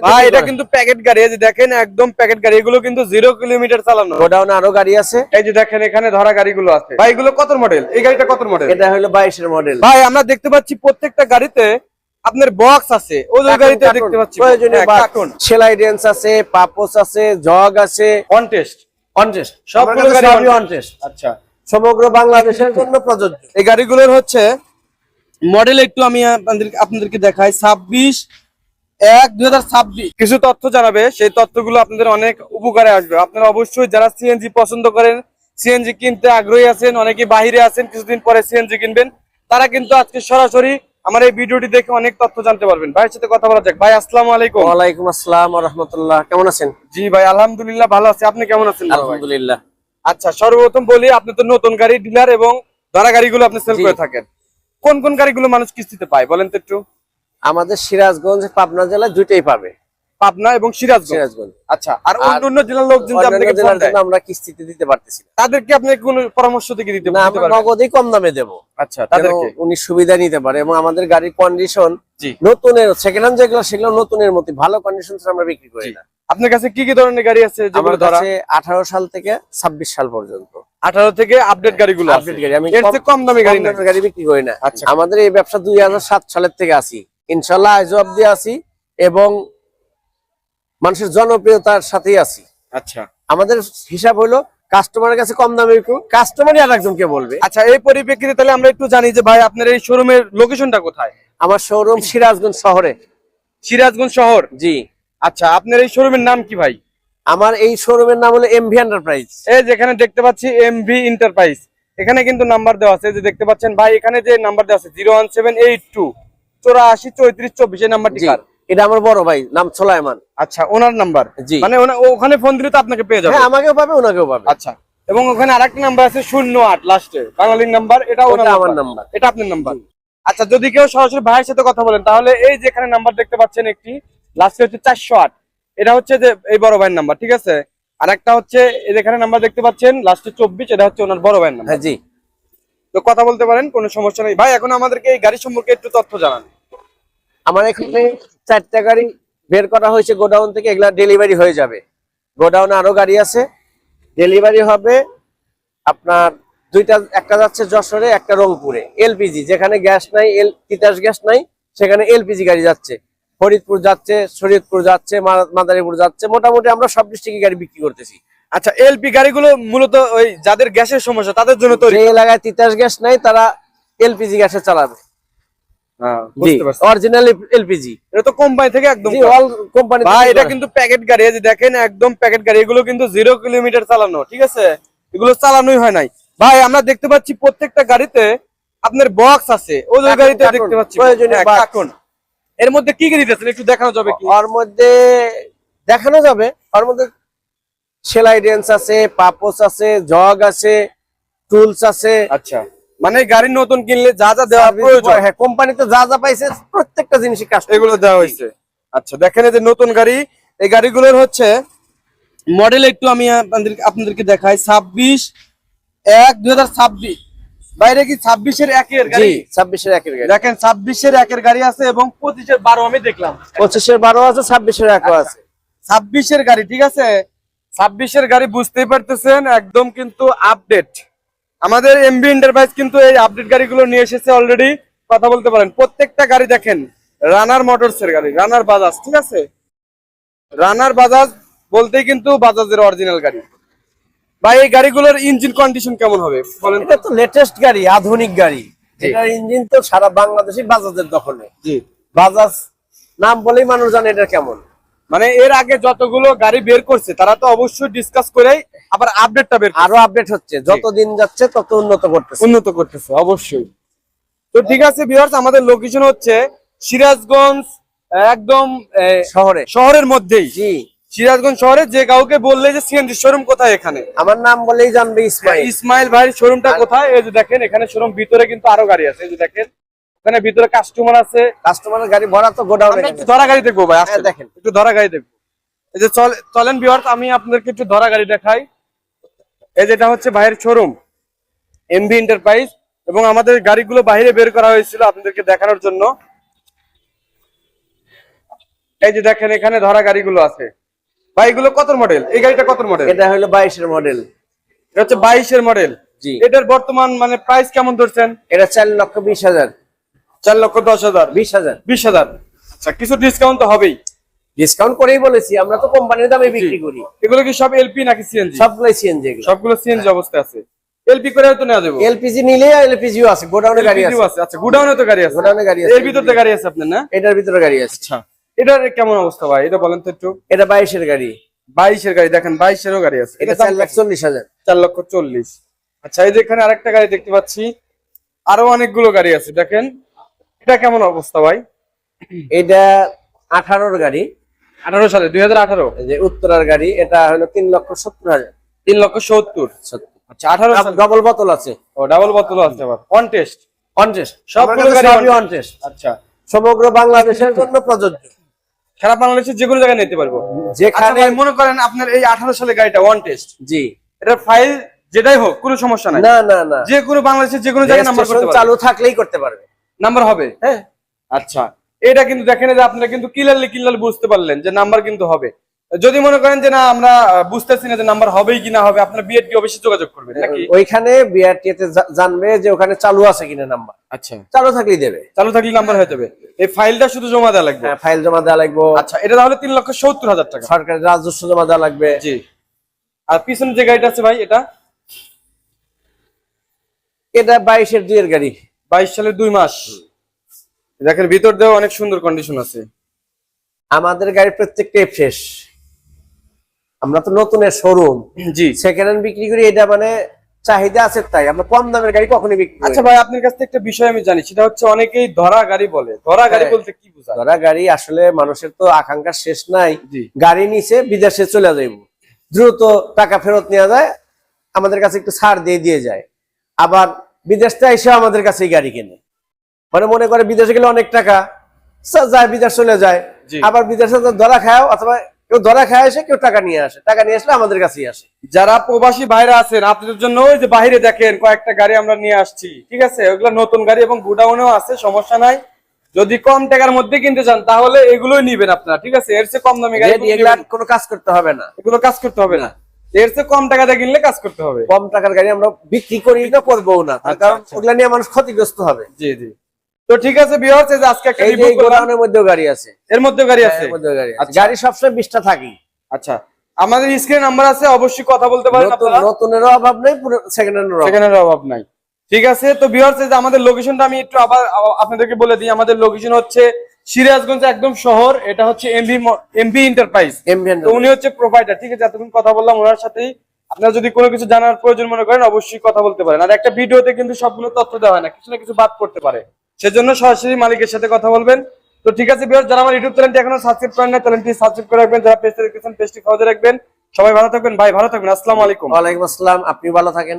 ভাই এটা কিন্তু প্যাকেট গাড়ি, এই যে দেখেন একদম প্যাকেট গাড়ি, এগুলো কিন্তু 0 কিলোমিটার চালানো। গোডাউনে আরো গাড়ি আছে, এই যে দেখেন এখানে ধরা গাড়িগুলো আছে। ভাই এগুলো কত মডেল? এই গাড়িটা কত মডেল? এটা হলো 22 এর মডেল। ভাই আমরা দেখতে পাচ্ছি প্রত্যেকটা গাড়িতে আপনার বক্স আছে, ওই গাড়িতে দেখতে পাচ্ছি প্রয়োজনীয় কার্টুন, সেলাই রেঞ্জ আছে, পাপোস আছে, জগ আছে, অন টেস্ট সবগুলো গাড়ি অন টেস্ট। আচ্ছা, সমগ্র বাংলাদেশের জন্য প্রযোজ্য। এই গাড়িগুলোর হচ্ছে মডেল একটু আমি আপনাদেরকে দেখাই। 26/1/2026 কিছু তথ্য জানাবে, সেই তথ্যগুলো আপনাদের অনেক উপকারে আসবে। আপনারা অবশ্যই যারা সিএনজি পছন্দ করেন, সিএনজি কিনতে আগ্রহী আছেন, অনেকে বাহিরে আছেন, কিছুদিন পরে সিএনজি কিনবেন, তারা কিন্তু আজকে সরাসরি আমার এই ভিডিওটি দেখে অনেক তথ্য জানতে পারবেন। ভাইয়ের সাথে কথা বলা যাক। ভাই আসসালামু আলাইকুম। ওয়ালাইকুম আসসালাম ওয়া রাহমাতুল্লাহ। কেমন আছেন? জি ভাই আলহামদুলিল্লাহ ভালো আছি, আপনি কেমন আছেন? আলহামদুলিল্লাহ। আচ্ছা, সর্বপ্রথম বলি, আপনি তো নতুন গাড়ি ডিলার এবং ধরা গাড়িগুলো আপনি সেল করে থাকেন। কোন কোন গাড়িগুলো মানুষ কিস্তিতে পায় বলেন তো একটু? আমাদের সিরাজগঞ্জ, পাবনা জেলা দুইটাই পাবে, পাবনা এবং সিরাজগঞ্জ। আচ্ছা, আর অন্য জেলার লোকজন যে আপনাকে ফোন দেয়, আমরা কিস্তিতে দিতে পারতেছি না, তাদেরকে আপনি কোন পরামর্শ দিতে দিতে না, আমরা নগদেই কম দামে দেব। আচ্ছা, তাদেরকে উনি সুবিধা নিতে পারে। এবং আমাদের গাড়ির কন্ডিশন জি নতুনের, সেকেন্ড হ্যান্ড যেগুলো সেগুলো নতুনের মতো ভালো কন্ডিশন আমরা বিক্রি করি না। আপনার কাছে কি কি ধরনের গাড়ি আছে? আমার কাছে 18 সাল থেকে 26 সাল পর্যন্ত 18 থেকে আপডেট গাড়িগুলো আছে। আপডেট গাড়ি, আমি এর চেয়ে কম দামি গাড়ি বিক্রি করি না। আচ্ছা, আমাদের এই ব্যবসা 2007 সালের থেকে আছি, ইনশাআল্লাহ আজও অবধি আছি এবং মানুষের জনপ্রিয়তার সাথেই আছি। আচ্ছা, আমাদের হিসাব হলো কাস্টমারের কাছে কম দামে বিক্রি, কাস্টমারই আরেকজনকে বলবে। আচ্ছা, এই পরিপ্রেক্ষিতে তাহলে আমরা একটু জানি যে ভাই আপনার এই শোরুমের লোকেশনটা কোথায়? আমার শোরুম সিরাজগঞ্জ শহরে। সিরাজগঞ্জ শহর? জি। আচ্ছা, আপনার এই শোরুমের নাম কি ভাই? আমার এই শোরুমের নাম হলো এমভি এন্টারপ্রাইজ। এই যেখানে দেখতে পাচ্ছি এমভি এন্টারপ্রাইজ, এখানে কিন্তু নাম্বার দেওয়া আছে, যে দেখতে পাচ্ছেন ভাই এখানে যে নাম্বার দেওয়া আছে 01782 84 34 24, এই নাম্বারটি কার? এটা আমার বড় ভাই, নাম সোলাইমান। আচ্ছা, ওনার নাম্বার? মানে ওখানে ফোন দিলে তো আপনাকে পেয়ে যাবে? হ্যাঁ, আমাকেও পাবে, ওনাকেও পাবে। আচ্ছা, এবং ওখানে আরেকটা নাম্বার আছে 08 লাস্টে, বাঙালির নাম্বার, এটা আমার নাম্বার, এটা আপনার নাম্বার। আচ্ছা, যদি কেউ সরাসরি ভাইয়ের সাথে কথা বলেন, তাহলে এই যেখানে নাম্বার দেখতে পাচ্ছেন একটি লাস্টে হচ্ছে 408, এটা হচ্ছে যে এই বড় ভাইয়ের নাম্বার, ঠিক আছে? আর একটা হচ্ছে এই যেখানে নাম্বার দেখতে পাচ্ছেন লাস্টে 24, এটা হচ্ছে ওনার বড় ভাইয়ের নাম্বার। জি, তো কথা বলতে পারেন, কোনো সমস্যা নেই। ভাই এখন আমাদেরকে এই গাড়ি সম্পর্কে একটু তথ্য জানান। আমার এখানে 4টা গাড়ি বের করা হয়েছে গোডাউন থেকে, এগুলা ডেলিভারি হয়ে যাবে। গোডাউনে আরো গাড়ি আছে, ডেলিভারি হবে আপনার দুইটা, একটা যাচ্ছে যশোরে, একটা রংপুরে। এলপিজি, যেখানে গ্যাস নাই, তিতাস গ্যাস নাই, সেখানে এলপিজি গাড়ি যাচ্ছে। ফরিদপুর যাচ্ছে, শরীয়তপুর যাচ্ছে, মাদারীপুর যাচ্ছে। মোটামুটি আমরা সব ডিস্ট্রিক্টে গাড়ি বিক্রি করতেছি। আচ্ছা, এলপি গাড়িগুলো মূলত ওই যাদের গ্যাসের সমস্যা তাদের জন্য তৈরি। যে এলাকায় তিতাস গ্যাস নাই তারা এলপিজি গ্যাসে চালাবে। অরিজিনাল এলপিজি, এটা তো কোম্পানি থেকে একদম অল কোম্পানি। ভাই এটা কিন্তু প্যাকেট গাড়ি, এই যে দেখেন একদম প্যাকেট গাড়ি, এগুলো কিন্তু 0 কিলোমিটার চালানো, ঠিক আছে? এগুলো চালানোই হয় নাই। ভাই আমরা দেখতে পাচ্ছি প্রত্যেকটা গাড়িতে আপনার বক্স আছে, ওই গাড়িতে দেখতে পাচ্ছি প্রয়োজনীয় কার্টুন। এর মধ্যে কি কি দিতেছেন একটু দেখানো যাবে কি? ওর মধ্যে দেখানো যাবে, ওর মধ্যে সেলাই রেঞ্জ আছে, পাপোস আছে, জগ আছে, টুলস আছে। আচ্ছা, মানে গাড়ি নতুন কিনলে যা যা দেওয়া প্রয়োজন, হ্যাঁ, কোম্পানিতে যা যা পাইছে প্রত্যেকটা জিনিসই এগুলো দেওয়া হয়েছে। আচ্ছা, দেখেন এই যে নতুন গাড়ি, এই গাড়িগুলোর হচ্ছে মডেল একটু আমি আপনাদেরকে দেখাই। 26/1/2026, বাইরে কি 26-এর 1-এর গাড়ি? 26-এর 1-এর গাড়ি দেখেন 26-এর 1-এর গাড়ি আছে এবং 25-এর 12 আমি দেখলাম। 25-এর 12 আছে, 26-এর 1 আছে। 26-এর গাড়ি, ঠিক আছে? 26-এর গাড়ি বুঝতেই পারতেছেন একদম কিন্তু আপডেট। আমাদের এমভি এন্টারপ্রাইজ কিন্তু এই আপডেট গাড়িগুলো নিয়ে এসেছে অলরেডি। কথা বলতে পারেন, প্রত্যেকটা গাড়ি দেখেন রানার মোটরসের গাড়ি, রানার বাজাজ, ঠিক আছে? রানার বাজাজ বলতেই কিন্তু বাজাজের অরিজিনাল গাড়ি। ভাই এই গাড়িগুলোর ইঞ্জিন কন্ডিশন কেমন হবে বলেন? এটা তো লেটেস্ট গাড়ি, আধুনিক গাড়ি। এটার ইঞ্জিন তো সারা বাংলাদেশে বাজাজের দখলে। জি, বাজাজ নাম বলেই মানুষ জানে এটা কেমন। মানে এর আগে যতগুলো গাড়ি বের করছে তারা তো অবশ্যই ডিসকাস করেই আবার আপডেটটা বের, আরো আপডেট হচ্ছে, যত দিন যাচ্ছে তত উন্নত করতেছে অবশ্যই। তো ঠিক আছে ভিউয়ার্স, আমাদের লোকেশন হচ্ছে সিরাজগঞ্জ, একদম শহরের মধ্যেই। জি, সিরাজগঞ্জ শহরে যে কাউকে বললে যে সিএনজি শোরুম কোথায়, এখানে আমার নাম বলেই জানবে ইসমাইল ভাইয়ের শোরুমটা কোথায়। এই যে দেখেন এখানে শোরুম, ভিতরে কিন্তু আরো গাড়ি আছে, এই যে দেখেন ওখানে ভিতরে কাস্টমার আছে, কাস্টমারের গাড়ি ভরা তো গোডাউনে। একটু ধরা গাড়ি দেখবো ভাই, আসলে দেখেন একটু ধরা গাড়ি দেখবো। এই যে চলেন ভিউয়ার্স, আমি আপনাদেরকে একটু ধরা গাড়ি দেখাই। এই যেটা হচ্ছে ভাইয়ের শোরুম এমভি এন্টারপ্রাইজ, এবং আমাদের গাড়িগুলো বাইরে বের করা হয়েছিল আপনাদেরকে দেখানোর জন্য। এই যে দেখেন এখানে ধরা গাড়িগুলো আছে ভাই, এগুলো কত মডেল? এই গাড়িটা কত মডেল? এটা হলো 22 এর মডেল। এটা হচ্ছে 22 মডেল। জি। এটার বর্তমান মানে প্রাইস কেমন ধরছেন? এটা 4,20,000। 4,10,000। 20,000। 20,000। আচ্ছা, কিছু ডিসকাউন্ট তো হবেই। ডিসকাউন্ট করেই বলেছি, আমরা তো কোম্পানির দামে বিক্রি করি। এগুলো কি সব এলপি নাকি সিএনজি? সবগুলোই সিএনজি। সবগুলো সিএনজি অবস্থায় আছে। এলপি করে তো নেওয়া যাবে। এলপিজি নিলে এলপিজিও আছে, গোডাউনে গাড়ি আছে। আচ্ছা, গোডাউনে তো গাড়ি আছে। গোডাউনে গাড়ি আছে। এর ভিতর তো গাড়ি আছে আপনার না? এটার ভিতরে গাড়ি আছে। আচ্ছা, এটার কেমন অবস্থা ভাই? এটা বলেন তো একটু। এটা 22 এর গাড়ি। 22 গাড়ি, দেখেন 22 গাড়ি আছে। এটা 4,40,000। 4,40,000। আচ্ছা, এই যে এখানে আরেকটা গাড়ি দেখতে পাচ্ছি, আরো অনেকগুলো গাড়ি আছে দেখেন। এটা কেমন অবস্থা ভাই? এটা 18 গাড়ি। 18 সালে, 2018। এই যে উত্তরার গাড়ি, এটা হলো 3,70,000। 3,70,000। আচ্ছা, 18 সালে। ডবল বোতল আছে। ও, ডাবল বোতল আছে আবার। On test. কন্টেস্ট সবগুলো গাড়ি অন টেস্ট। আচ্ছা, সমগ্র বাংলাদেশের জন্য প্রযোজ্য। সারা বাংলাদেশের যে কোনো জায়গায় নিতে পারবো। যেখানে আচ্ছা ভাই, মনে করেন আপনার এই 18 সালে গাড়িটা ওয়ান টেস্ট, জি, এটার ফাইল যেটাই হোক কোনো সমস্যা নাই। না না না, যে কোনো বাংলাদেশের যে কোনো জায়গায় নাম্বার করতে রেজিস্ট্রেশন পারবে, চালু থাকলেই করতে পারবে। নাম্বার হবে। হ্যাঁ। আচ্ছা, এটা কিন্তু দেখেন যে আপনারা কিন্তু ক্লিয়ারলি বুঝতে পারলেন যে নাম্বার কিন্তু হবে। যদি মনে করেন যে না আমরা বুঝতেছি না যে নাম্বার হবেই কি না হবে, আপনারা বিএডটি অফিসে যোগাযোগ করবেন নাকি? ওইখানে বিআরটিতে জানবে যে ওখানে চালু আছে কিনা নাম্বার। আচ্ছা, চালু থাকলেই দেবে। চালু থাকলে নাম্বার হয়ে যাবে। এই ফাইলটা শুধু জমা দেওয়া লাগবে। হ্যাঁ, ফাইল জমা দেওয়া লাগবে। আচ্ছা, এটা তাহলে 3,70,000 টাকা। সরকারি রাজস্ব জমা দেওয়া লাগবে। জি। আর পিছনে যে গাড়িটা আছে ভাই, এটা এটা 22 এর 2 এর গাড়ি। 22 সালের 2 মাস। দেখেন ভিতর দিয়েও অনেক সুন্দর কন্ডিশন আছে। আমাদের গাড়ি প্রত্যেকটাই ফ্রেশ। আমরা তো নতুনের শোরুম, জি। সেকেন্ড হ্যান্ড বিক্রি করি। এটা মানে চাহিদা আছে, তাই আমরা কম দামের গাড়ি কখনোই বিক্রি করি না। আচ্ছা ভাই, আপনার কাছ থেকে একটা বিষয় আমি জানি, সেটা হচ্ছে অনেকেই ধরা গাড়ি বলে। ধরা গাড়ি হ্যাঁ। বলতে কি বোঝায়? ধরা গাড়ি আসলে মানুষের তো আকাঙ্ক্ষা শেষ নাই। জি। গাড়ি নিচে বিদেশে চলে যাইব, দ্রুত টাকা ফেরত নেওয়া যায়, আমাদের কাছে একটু ছাড় দিয়ে যায়। আবার বিদেশ থেকে এসে আমাদের কাছে গাড়ি কেনে, মানে মনে করে বিদেশে গেলে অনেক টাকা যায়, বিদেশ চলে যায়। জি। আবার বিদেশে ধরা খায়, অথবা কেউ ধরা খায় এসে, কেউ টাকা নিয়ে আসে, টাকা নিয়ে আসলে আমাদের কাছেই আসে। যারা প্রবাসী ভাইরা আছেন, আপনাদের জন্য ওই যে বাইরে দেখেন কয়েকটা গাড়ি আমরা নিয়ে আসছি, ঠিক আছে? ওগুলো নতুন গাড়ি এবং গুডাউনেও আছে, সমস্যা নাই। যদি কম টাকার মধ্যে কিনতে চান তাহলে এগুলোই নিবেন আপনারা, ঠিক আছে? এর চেয়ে কম দামি গাড়ি এগুলা কোনো কাজ করতে হবে না, এগুলো কাজ করতে হবে না। এর চেয়ে কম টাকা দিয়ে কিনলে কাজ করতে হবে। কম টাকার গাড়ি আমরা বিক্রি করি না, করবো না, তার কারণ আচ্ছা। ওগুলা নিয়ে মানুষ ক্ষতিগ্রস্ত হবে। জি জি। তো ঠিক আছে ভিউয়ার্স, এই যে আজকে একটা এই যে রিভিউ করলাম, গোডাউনের মধ্যেও গাড়ি আছে। এর মধ্যে গাড়ি আছে। এর মধ্যেও গাড়ি আছে। আচ্ছা। গাড়ি সবসময় 20টা থাকি। আচ্ছা, আমাদের স্ক্রিনে নাম্বার আছে, অবশ্যই কথা বলতে পারেন আপনারা। নতুনেরও অভাব নেই, পুরো সেকেন্ড হ্যান্ডেরও সেখানের অভাব নাই। ঠিক আছে, তো ভিউয়ার্স, এই যে আমাদের লোকেশনটা আমি একটু আবার আপনাদেরকে বলে দিই। আমাদের লোকেশন হচ্ছে সিরাজগঞ্জ একদম শহর। এটা হচ্ছে এমভি এন্টারপ্রাইজ। তো উনি হচ্ছে প্রোভাইডার, ঠিক আছে? এতক্ষণ কথা বললাম ওনার সাথেই। আপনারা যদি কোনো কিছু জানার প্রয়োজন মনে করেন, অবশ্যই কথা বলতে পারেন। আর একটা ভিডিওতে কিন্তু সবগুলো তথ্য দেওয়া হয় না, কিছু না কিছু বাদ করতে পারে, সেজন্য সরাসরি মালিকের সাথে কথা বলবেন। তো ঠিক আছে ভিউয়ার্স, যারা আমার ইউটিউব চ্যানেলটি এখনো সাবস্ক্রাইব করেন না, চ্যানেলটি সাবস্ক্রাইব করে রাখবেন। যারা পেজটা দেখতেছেন, পেজটি ফলো রাখবেন। সবাই ভালো থাকবেন ভাই, ভালো থাকবেন। আসসালামু আলাইকুম। ওয়ালাইকুম আসসালাম, আপনি ভালো থাকেন।